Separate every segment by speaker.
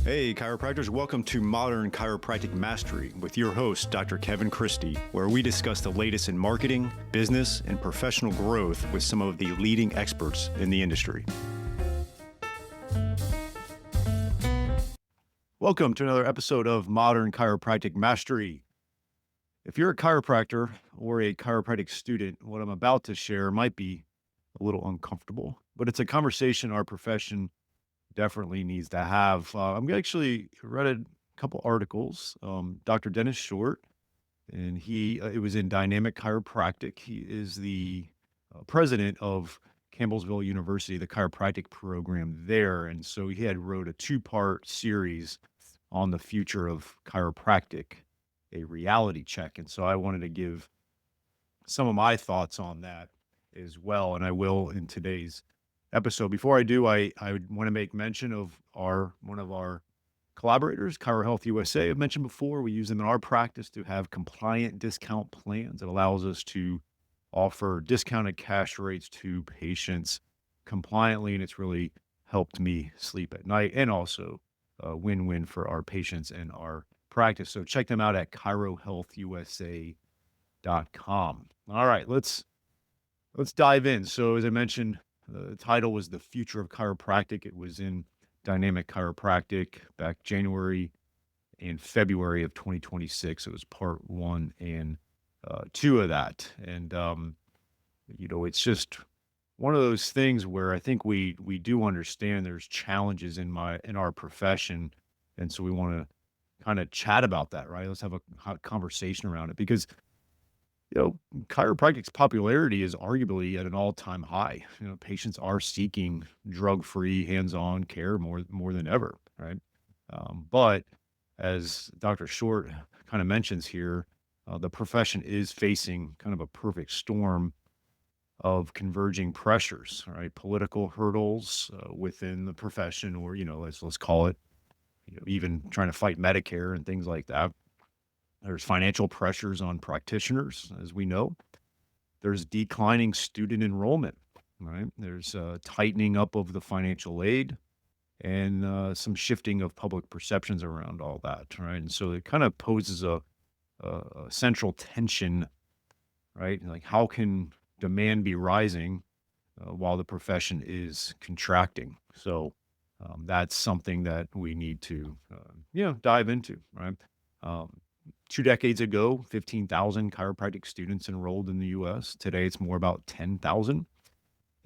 Speaker 1: Hey, chiropractors, welcome to Modern Chiropractic Mastery with your host, Dr. Kevin Christie, where we discuss the latest in marketing, business, and professional growth with some of the leading experts in the industry. Welcome to another episode of Modern Chiropractic Mastery. If you're a chiropractor or a chiropractic student, what I'm about to share might be a little uncomfortable, but it's a conversation our profession definitely needs to have. I'm actually read a couple articles. Dr. Dennis Short, and it was in Dynamic Chiropractic. He is the president of Campbellsville University, the chiropractic program there, and so he had wrote a two-part series on the future of chiropractic, a reality check. And so I wanted to give some of my thoughts on that as well, and I will in today's episode. Before I do, I want to make mention of one of our collaborators, Chiro Health USA. I've mentioned before, we use them in our practice to have compliant discount plans. It allows us to offer discounted cash rates to patients compliantly, and it's really helped me sleep at night, and also a win-win for our patients and our practice. So check them out at chirohealthusa.com. All right, let's dive in. So as I mentioned, the title was The Future of Chiropractic. It was in Dynamic Chiropractic back January and February of 2026. It was part 1 and 2 of that. And, it's just one of those things where I think we do understand there's challenges in our profession. And so we want to kind of chat about that, right? Let's have a hot conversation around it because chiropractic's popularity is arguably at an all-time high. Patients are seeking drug-free, hands-on care more than ever, right? But as Dr. Short kind of mentions here, the profession is facing kind of a perfect storm of converging pressures, right? Political hurdles within the profession, or let's call it, even trying to fight Medicare and things like that. There's financial pressures on practitioners, as we know. There's declining student enrollment, right? There's tightening up of the financial aid and some shifting of public perceptions around all that, right? And so it kind of poses a central tension, right? Like, how can demand be rising while the profession is contracting? So that's something that we need to, dive into, right? 2 decades ago, 15,000 chiropractic students enrolled in the U.S. Today, it's more about 10,000.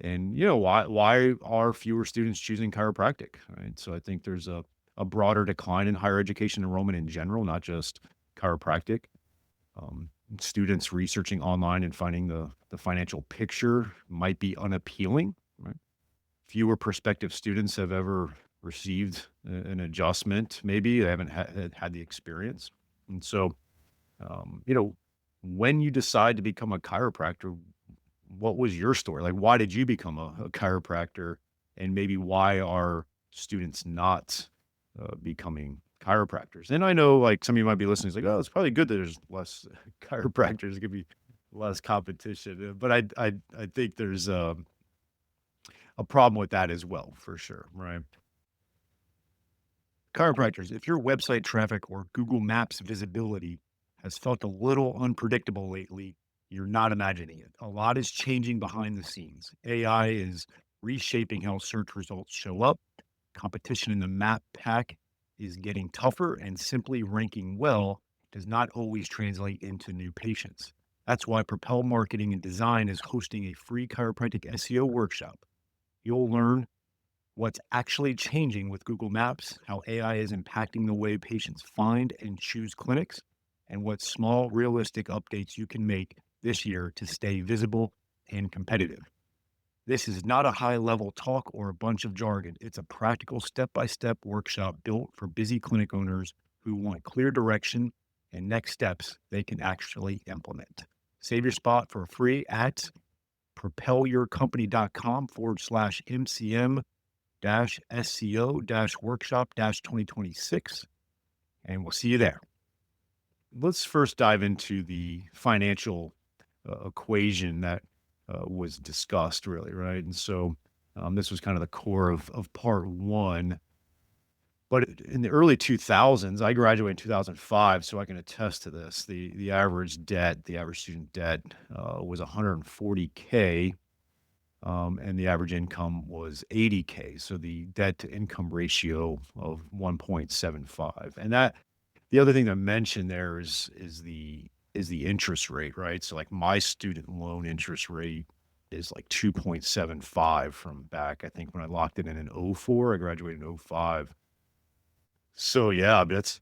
Speaker 1: And, why are fewer students choosing chiropractic, right? So I think there's a broader decline in higher education enrollment in general, not just chiropractic. Students researching online and finding the financial picture might be unappealing, right? Fewer prospective students have ever received an adjustment. Maybe they haven't had the experience. And so, when you decide to become a chiropractor, what was your story? Like, why did you become a chiropractor? And maybe why are students not becoming chiropractors? And I know, like, some of you might be listening, it's like, oh, it's probably good that there's less chiropractors. It could be less competition. But I think there's a problem with that as well, for sure, right? Chiropractors, if your website traffic or Google Maps visibility has felt a little unpredictable lately, you're not imagining it. A lot is changing behind the scenes. AI is reshaping how search results show up. Competition in the map pack is getting tougher, and simply ranking well does not always translate into new patients. That's why Propel Marketing and Design is hosting a free chiropractic SEO workshop. You'll learn what's actually changing with Google Maps, how AI is impacting the way patients find and choose clinics, and what small, realistic updates you can make this year to stay visible and competitive. This is not a high-level talk or a bunch of jargon. It's a practical step-by-step workshop built for busy clinic owners who want clear direction and next steps they can actually implement. Save your spot for free at propelyourcompany.com/MCM SEO-workshop-2026, and we'll see you there. Let's first dive into the financial equation that was discussed, really, right? And so this was kind of the core of part 1. But in the early 2000s, I graduated in 2005, so I can attest to this. The average debt, the average student debt, was 140K, and the average income was 80K. So the debt to income ratio of 1.75. And that the other thing to mention there is the interest rate, right? So like my student loan interest rate is like 2.75 from back, I think when I locked it in '04. I graduated in '05. So yeah, I mean, that's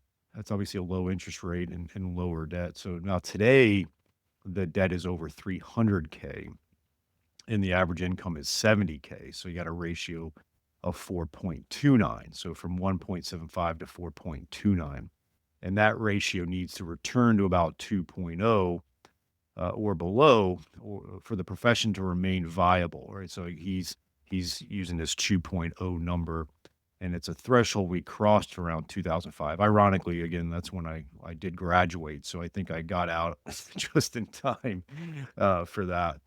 Speaker 1: obviously a low interest rate and lower debt. So now today the debt is over 300K and the average income is 70K. So you got a ratio of 4.29. So from 1.75 to 4.29. And that ratio needs to return to about 2.0 or below for the profession to remain viable, right? So he's using this 2.0 number, and it's a threshold we crossed around 2005. Ironically, again, that's when I did graduate, so I think I got out just in time for that.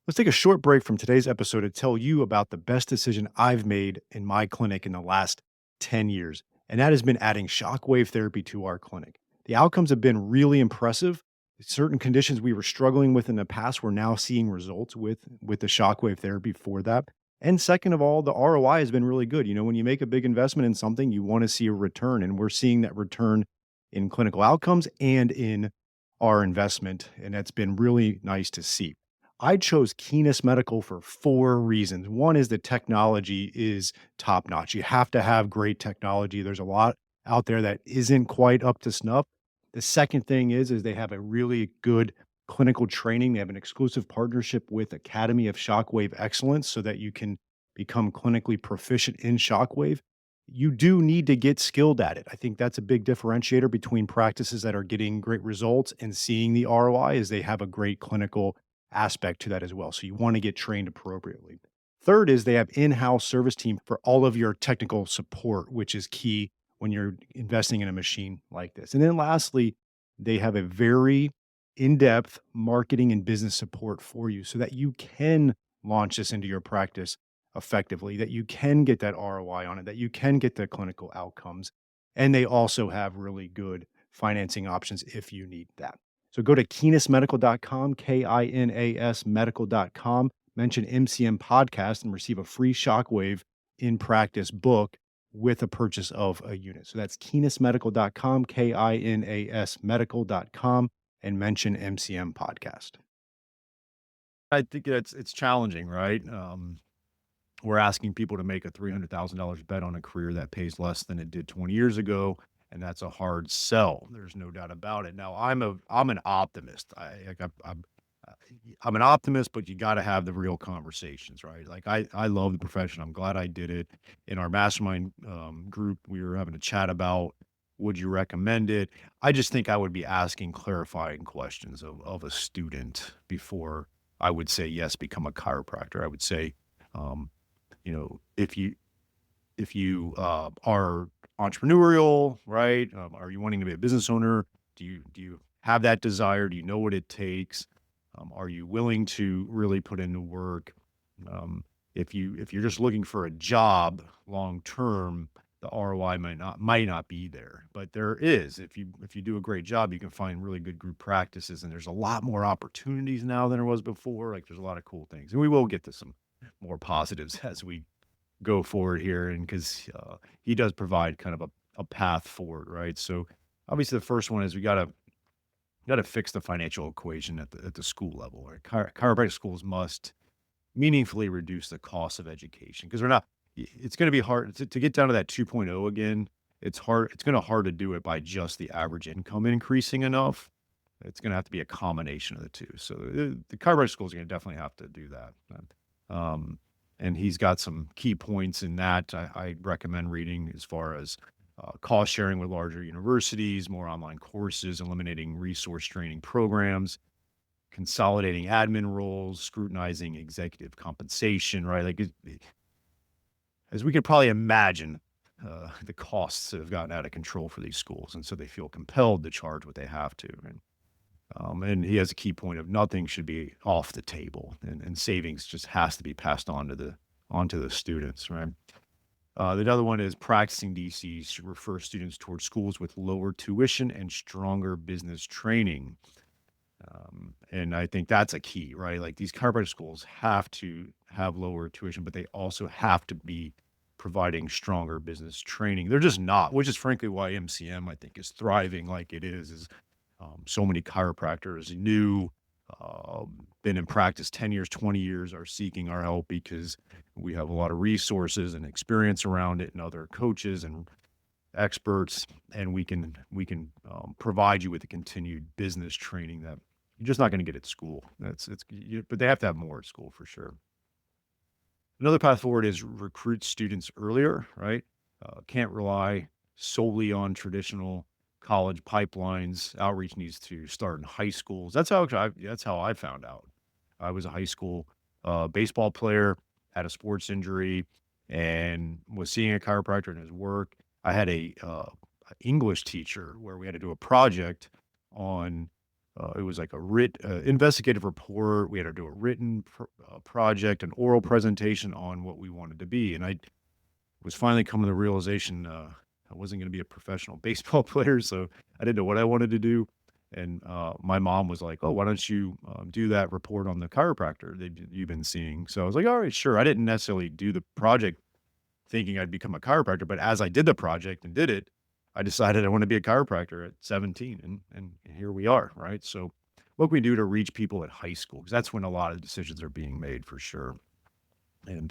Speaker 2: Let's take a short break from today's episode to tell you about the best decision I've made in my clinic in the last 10 years, and that has been adding shockwave therapy to our clinic. The outcomes have been really impressive. Certain conditions we were struggling with in the past, we're now seeing results with the shockwave therapy for that. And second of all, the ROI has been really good. You know, when you make a big investment in something, you want to see a return, and we're seeing that return in clinical outcomes and in our investment, and that's been really nice to see. I chose Keenest Medical for 4 reasons. One is the technology is top notch. You have to have great technology. There's a lot out there that isn't quite up to snuff. The second thing is they have a really good clinical training. They have an exclusive partnership with Academy of Shockwave Excellence so that you can become clinically proficient in shockwave. You do need to get skilled at it. I think that's a big differentiator between practices that are getting great results and seeing the ROI is they have a great clinical aspect to that as well. So you want to get trained appropriately. Third is they have in-house service team for all of your technical support, which is key when you're investing in a machine like this. And then lastly, they have a very in-depth marketing and business support for you so that you can launch this into your practice effectively, that you can get that ROI on it, that you can get the clinical outcomes. And they also have really good financing options if you need that. So go to kinasmedical.com, KINAS medical.com, mention MCM podcast and receive a free shockwave in practice book with a purchase of a unit. So that's kinasmedical.com, KINAS medical.com, and mention MCM podcast.
Speaker 1: I think it's challenging, right? We're asking people to make a $300,000 bet on a career that pays less than it did 20 years ago, and that's a hard sell. There's no doubt about it. Now, I'm an optimist. Uh, I'm an optimist, but you got to have the real conversations, right? Like I love the profession. I'm glad I did it. In our mastermind group, we were having a chat about would you recommend it? I just think I would be asking clarifying questions of a student before I would say yes, become a chiropractor. I would say, um, if you are entrepreneurial, right? Are you wanting to be a business owner? Do you have that desire? Do you know what it takes? Are you willing to really put into work? Um, if you're just looking for a job long term, the ROI might not be there, but there is. If you do a great job, you can find really good group practices, and there's a lot more opportunities now than there was before. Like there's a lot of cool things, and we will get to some more positives as we go forward here, and because he does provide kind of a path forward, right? So obviously, the first one is we gotta fix the financial equation at the school level. Right? Chiropractic schools must meaningfully reduce the cost of education because we're not. It's going to be hard to get down to that 2.0 again. It's hard. It's going to hard to do it by just the average income increasing enough. It's going to have to be a combination of the two. So the chiropractic schools are going to definitely have to do that. Um, and he's got some key points in that I recommend reading as far as cost sharing with larger universities, more online courses, eliminating resource training programs, consolidating admin roles, scrutinizing executive compensation, right? Like, as we could probably imagine, the costs have gotten out of control for these schools. And so they feel compelled to charge what they have to. And he has a key point of nothing should be off the table, and savings just has to be passed on to the onto the students, right? The other one is practicing DCs should refer students towards schools with lower tuition and stronger business training. And I think that's a key, right? Like these chiropractic schools have to have lower tuition, but they also have to be providing stronger business training. They're just not, which is frankly why MCM I think is thriving like it is so many chiropractors new, been in practice 10 years, 20 years are seeking our help because we have a lot of resources and experience around it and other coaches and experts, and we can provide you with the continued business training that you're just not going to get at school. But they have to have more at school for sure. Another path forward is recruit students earlier, right? Can't rely solely on traditional college pipelines. Outreach needs to start in high schools. That's how I found out. I was a high school baseball player, had a sports injury, and was seeing a chiropractor in his work. I had a English teacher where we had to do a project on. It was like a investigative report. We had to do a project, an oral presentation on what we wanted to be, and I was finally coming to the realization, I wasn't gonna be a professional baseball player, so I didn't know what I wanted to do, and, my mom was like, "Oh, why don't you, do that report on the chiropractor that you've been seeing?" So I was like, "Alright, sure." I didn't necessarily do the project thinking I'd become a chiropractor, but as I did the project and did it, I decided I want to be a chiropractor at 17, and here we are, right? So what can we do to reach people at high school? Because that's when a lot of decisions are being made for sure. And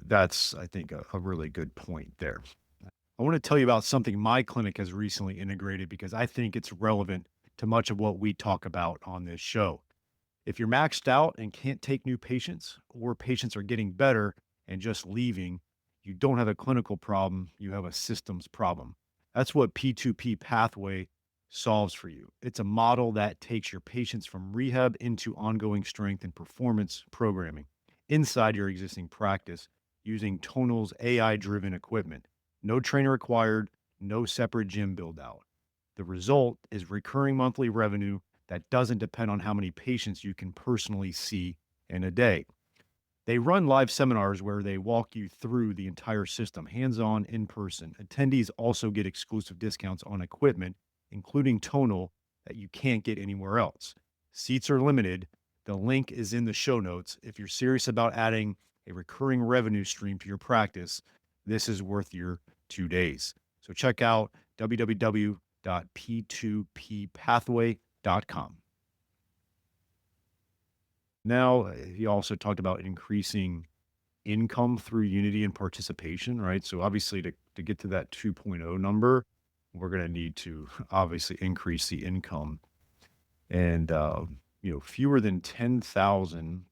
Speaker 1: that's, I think, a really good point there. I want to tell you about something my clinic has recently integrated because I think it's relevant to much of what we talk about on this show. If you're maxed out and can't take new patients, or patients are getting better and just leaving, you don't have a clinical problem, you have a systems problem. That's what P2P pathway solves for you. It's a model that takes your patients from rehab into ongoing strength and performance programming inside your existing practice using Tonal's AI driven equipment. No trainer required, no separate gym build out. The result is recurring monthly revenue that doesn't depend on how many patients you can personally see in a day. They run live seminars where they walk you through the entire system, hands on, in person. Attendees also get exclusive discounts on equipment, including tonal, that you can't get anywhere else. Seats are limited. The link is in the show notes. If you're serious about adding a recurring revenue stream to your practice, this is worth your 2 days. So check out www.p2ppathway.com. Now, he also talked about increasing income through unity and participation, right? So obviously to get to that 2.0 number, we're going to need to obviously increase the income and fewer than 10,000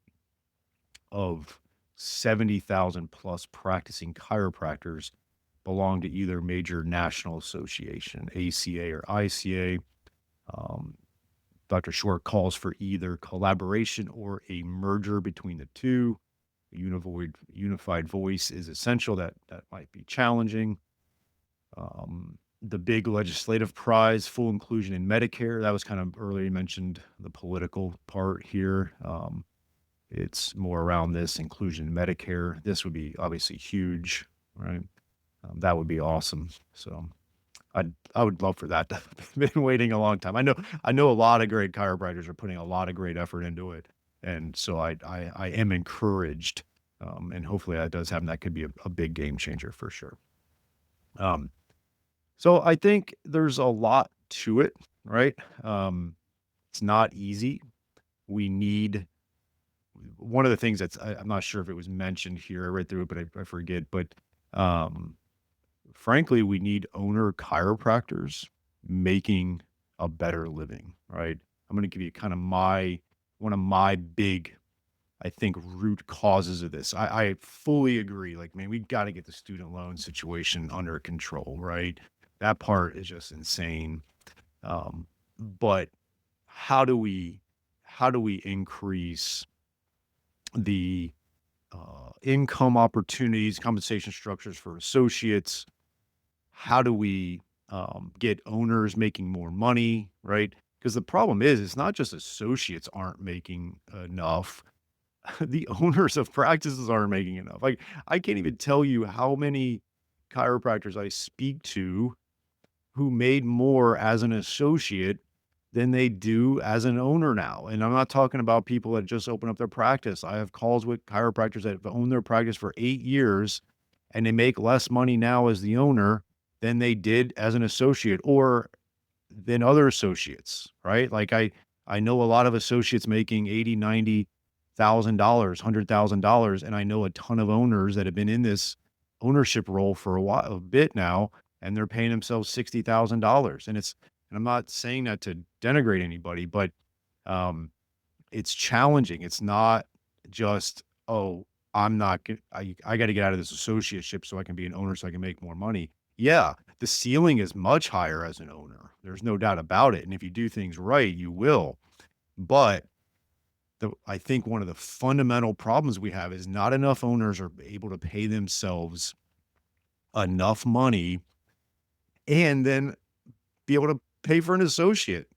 Speaker 1: of 70,000 plus practicing chiropractors belong to either major national association, ACA or ICA. Um, Dr. Short calls for either collaboration or a merger between the two. A unified voice is essential. That might be challenging. The big legislative prize, full inclusion in Medicare. That was kind of earlier mentioned the political part here. It's more around this inclusion in Medicare. This would be obviously huge, right? That would be awesome. So I would love for that. I've been waiting a long time. I know a lot of great chiropractors are putting a lot of great effort into it, and so I am encouraged, and hopefully that does happen. That could be a big game changer for sure. Um, so I think there's a lot to it, right? It's not easy. We need one of the things I'm not sure if it was mentioned here. I read through it, but I forget. But um, frankly, we need owner chiropractors making a better living, right? I'm going to give you kind of one of my big, I think, root causes of this. I fully agree. Like, man, we got to get the student loan situation under control, right? That part is just insane. But how do we, how do we increase the income opportunities, compensation structures for associates? How do we get owners making more money, right? Because the problem is, it's not just associates aren't making enough. the owners of practices aren't making enough. Like, I can't even tell you how many chiropractors I speak to who made more as an associate than they do as an owner now. And I'm not talking about people that just open up their practice. I have calls with chiropractors that have owned their practice for 8 years and they make less money now as the owner than they did as an associate or than other associates, right? Like I know a lot of associates making 80, $90,000, $100,000, and I know a ton of owners that have been in this ownership role for a bit now, and they're paying themselves $60,000. And I'm not saying that to denigrate anybody, but um, it's challenging. It's not just, oh, I got to get out of this associateship so I can be an owner so I can make more money. Yeah, the ceiling is much higher as an owner. There's no doubt about it. And if you do things right, you will. But I think one of the fundamental problems we have is not enough owners are able to pay themselves enough money and then be able to pay for an associate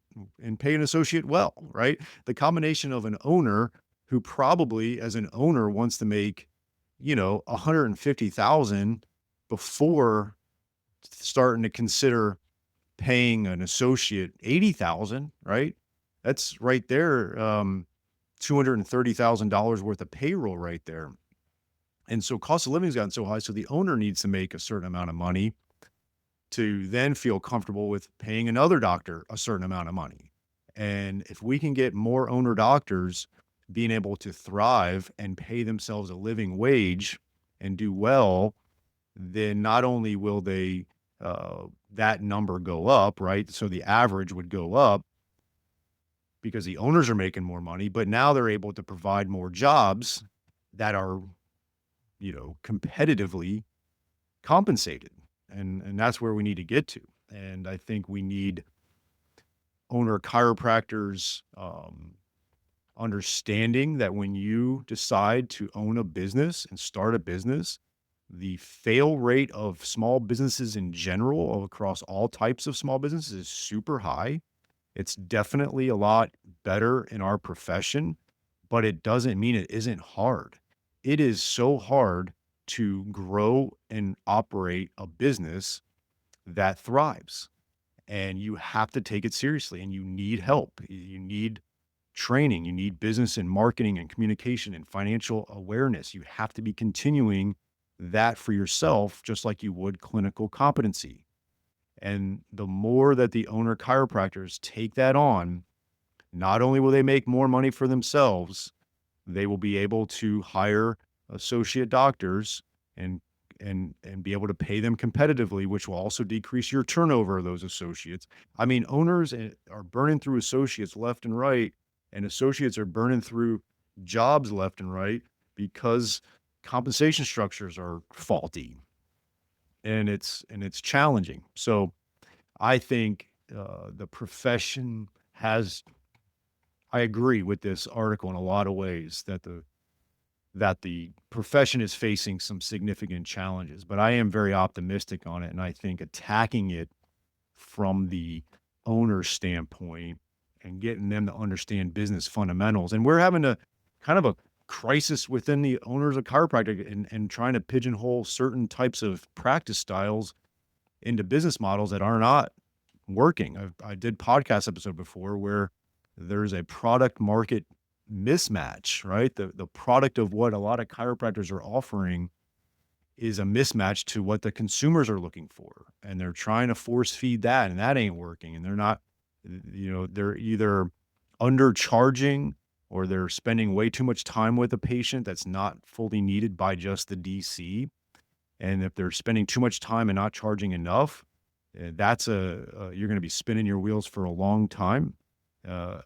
Speaker 1: and pay an associate well, right? The combination of an owner who probably as an owner wants to make, 150,000 before starting to consider paying an associate 80,000, right? That's right there, $230,000 worth of payroll right there. And so cost of living's gotten so high, so the owner needs to make a certain amount of money to then feel comfortable with paying another doctor a certain amount of money. And if we can get more owner doctors being able to thrive and pay themselves a living wage and do well, then not only will that number go up, right? So the average would go up because the owners are making more money, but now they're able to provide more jobs that are, competitively compensated. And that's where we need to get to. And I think we need owner chiropractors understanding that when you decide to own a business and start a business, the fail rate of small businesses in general, across all types of small businesses, is super high. It's definitely a lot better in our profession, but it doesn't mean it isn't hard. It is so hard to grow and operate a business that thrives, and you have to take it seriously and you need help. You need training, you need business and marketing and communication and financial awareness. You have to be continuing that for yourself, just like you would clinical competency. And the more that the owner chiropractors take that on, not only will they make more money for themselves, they will be able to hire associate doctors and and be able to pay them competitively, which will also decrease your turnover of those associates. I mean, owners are burning through associates left and right, and associates are burning through jobs left and right because compensation structures are faulty and it's challenging. So I think the profession has. I agree with this article in a lot of ways that the profession is facing some significant challenges, but I am very optimistic on it. And I think attacking it from the owner standpoint and getting them to understand business fundamentals. And we're having a kind of a crisis within the owners of chiropractic and trying to pigeonhole certain types of practice styles into business models that are not working. I did podcast episode before where there's a product market mismatch, right? The product of what a lot of chiropractors are offering is a mismatch to what the consumers are looking for. And they're trying to force feed that and that ain't working. And they're not, they're either undercharging or they're spending way too much time with a patient that's not fully needed by just the DC. And if they're spending too much time and not charging enough, you're going to be spinning your wheels for a long time.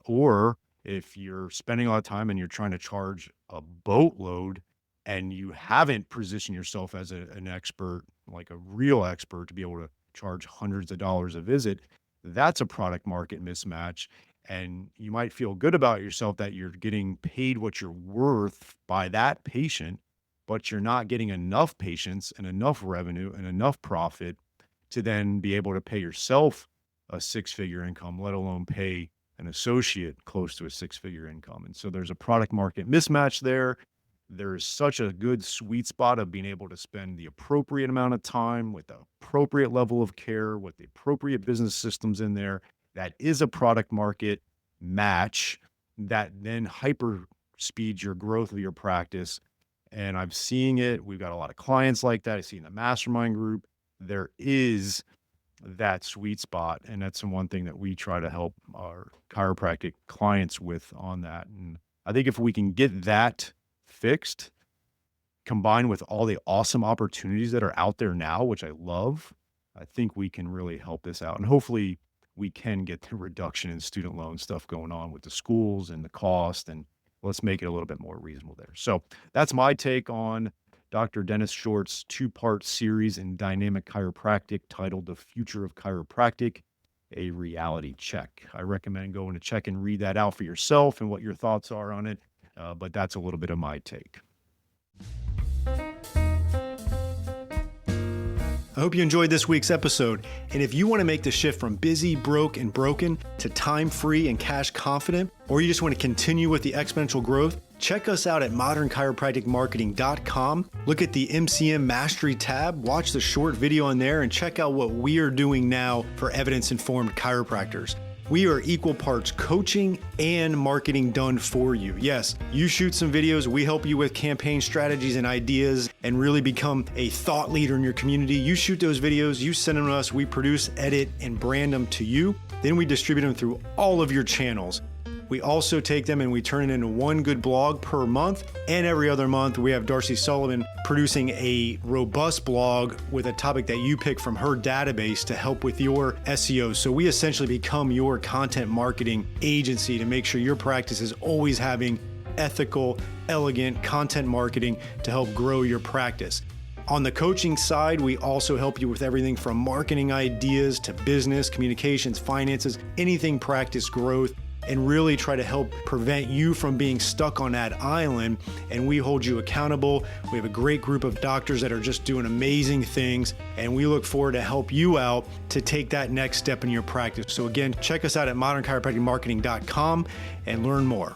Speaker 1: Or if you're spending a lot of time and you're trying to charge a boatload and you haven't positioned yourself as an expert, like a real expert, to be able to charge hundreds of dollars a visit, that's a product market mismatch. And you might feel good about yourself that you're getting paid what you're worth by that patient, but you're not getting enough patients and enough revenue and enough profit to then be able to pay yourself a six-figure income, let alone pay an associate close to a six-figure income. And so there's a product market mismatch there. There's such a good sweet spot of being able to spend the appropriate amount of time with the appropriate level of care, with the appropriate business systems in there. That is a product market match that then hyper speeds your growth of your practice. And I'm seeing it. We've got a lot of clients like that. I see in the mastermind group. There is that sweet spot. And that's the one thing that we try to help our chiropractic clients with on that. And I think if we can get that fixed, combined with all the awesome opportunities that are out there now, which I love, I think we can really help this out. And hopefully we can get the reduction in student loan stuff going on with the schools and the cost, and let's make it a little bit more reasonable there. So that's my take on Dr. Dennis Short's two-part series in Dynamic Chiropractic titled The Future of Chiropractic, a reality check. I recommend going to check and read that out for yourself and what your thoughts are on it. But that's a little bit of my take.
Speaker 2: I hope you enjoyed this week's episode. And if you want to make the shift from busy, broke, and broken to time-free and cash confident, or you just want to continue with the exponential growth, check us out at modernchiropracticmarketing.com. Look at the MCM Mastery tab, watch the short video on there, and check out what we are doing now for evidence-informed chiropractors. We are equal parts coaching and marketing done for you. Yes, you shoot some videos, we help you with campaign strategies and ideas and really become a thought leader in your community. You shoot those videos, you send them to us, we produce, edit, and brand them to you. Then we distribute them through all of your channels. We also take them and we turn it into one good blog per month. And every other month, we have Darcy Sullivan producing a robust blog with a topic that you pick from her database to help with your SEO. So we essentially become your content marketing agency to make sure your practice is always having ethical, elegant content marketing to help grow your practice. On the coaching side, we also help you with everything from marketing ideas to business, communications, finances, anything practice growth, and really try to help prevent you from being stuck on that island. And we hold you accountable. We have a great group of doctors that are just doing amazing things, and we look forward to help you out to take that next step in your practice. So again, check us out at modernchiropracticmarketing.com and learn more.